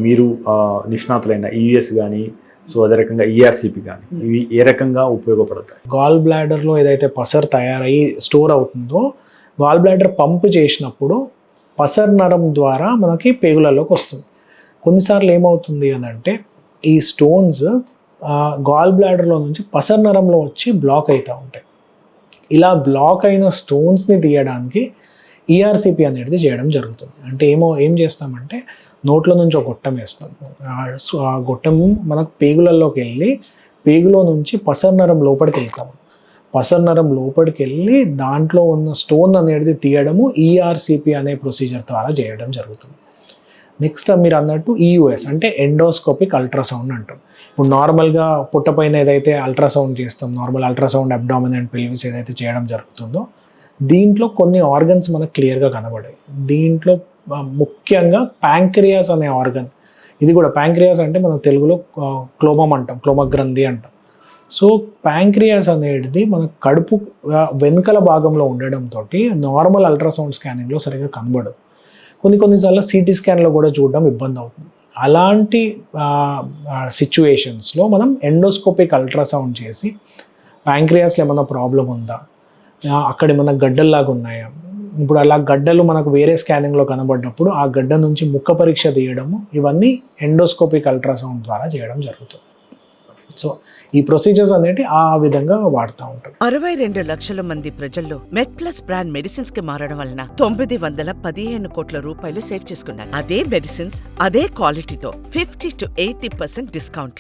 మీరు నిష్ణాతులైన ఈఎస్ కానీ, సో అదే రకంగా ఈఆర్సిపి కానీ, ఇవి ఏ రకంగా ఉపయోగపడతాయి? గాల్ బ్లాడర్లో ఏదైతే పసర్ తయారయ్యి స్టోర్ అవుతుందో, గాల్ బ్లాడర్ పంప్ చేసినప్పుడు పసర్ నరం ద్వారా మనకి పేగులలోకి వస్తుంది. కొన్నిసార్లు ఏమవుతుంది అని అంటే ఈ స్టోన్స్ గాల్ బ్లాడర్లో నుంచి పసర్ నరంలో వచ్చి బ్లాక్ అవుతూ ఉంటాయి. ఇలా బ్లాక్ అయిన స్టోన్స్ని తీయడానికి ఈఆర్సిపి అనేది చేయడం జరుగుతుంది. అంటే ఏం చేస్తామంటే నోట్లో నుంచి ఒక గొట్టం వేస్తాం. ఆ గొట్టం మనకు పేగులలోకి వెళ్ళి పేగులో నుంచి పసర్ నరం లోపలికి వెళ్తాము. పసర్ నరం లోపలికి వెళ్ళి దాంట్లో ఉన్న స్టోన్ అనేది తీయడము ఈఆర్సిపి అనే ప్రొసీజర్ ద్వారా చేయడం జరుగుతుంది. నెక్స్ట్ మీరు అన్నట్టు ఈయుఎస్ అంటే ఎండోస్కోపిక్ అల్ట్రాసౌండ్ అంటాం. ఇప్పుడు నార్మల్గా పుట్టపైన ఏదైతే అల్ట్రాసౌండ్ చేస్తాం, normal ultrasound abdomen and pelvis ఏదైతే చేయడం జరుగుతుందో, దీంట్లో కొన్ని ఆర్గన్స్ మనకు క్లియర్గా కనబడాయి. దీంట్లో ముఖ్యంగా ప్యాంక్రియాస్ అనే ఆర్గన్, ఇది కూడా ప్యాంక్రియాస్ అంటే మనం తెలుగులో క్లోమం అంటాం, క్లోమ గ్రంథి అంటాం. సో ప్యాంక్రియాస్ అనేది మన కడుపు వెనుకల భాగంలో ఉండడంతో నార్మల్ అల్ట్రాసౌండ్ స్కానింగ్లో సరిగ్గా కనబడదు. కొన్నిసార్లు సిటీ స్కాన్లో కూడా చూడడం ఇబ్బంది అవుతుంది. అలాంటి సిచ్యువేషన్స్లో మనం ఎండోస్కోపిక్ అల్ట్రాసౌండ్ చేసి ప్యాంక్రియాస్లో ఏమైనా ప్రాబ్లం ఉందా, అక్కడ ఏమైనా గడ్డల్లాగా ఉన్నాయా, ఇప్పుడు అలా గడ్డలు మనకు వేరే స్కానింగ్లో కనబడినప్పుడు ఆ గడ్డ నుంచి ముక్క పరీక్ష తీయడము, ఇవన్నీ ఎండోస్కోపిక్ అల్ట్రాసౌండ్ ద్వారా చేయడం జరుగుతుంది. సో ఈ ప్రొసీజర్స్ అనేవి ఆ విధంగా వాడుతూ ఉంటాం. 62 లక్షల మంది ప్రజల్లో మెడ్ ప్లస్ బ్రాండ్ మెడిసిన్స్ కి మారడం వలన 915 కోట్ల రూపాయలు సేవ్ చేసుకున్నారు. అదే మెడిసిన్స్ అదే క్వాలిటీతో 50 to 80% డిస్కౌంట్లు.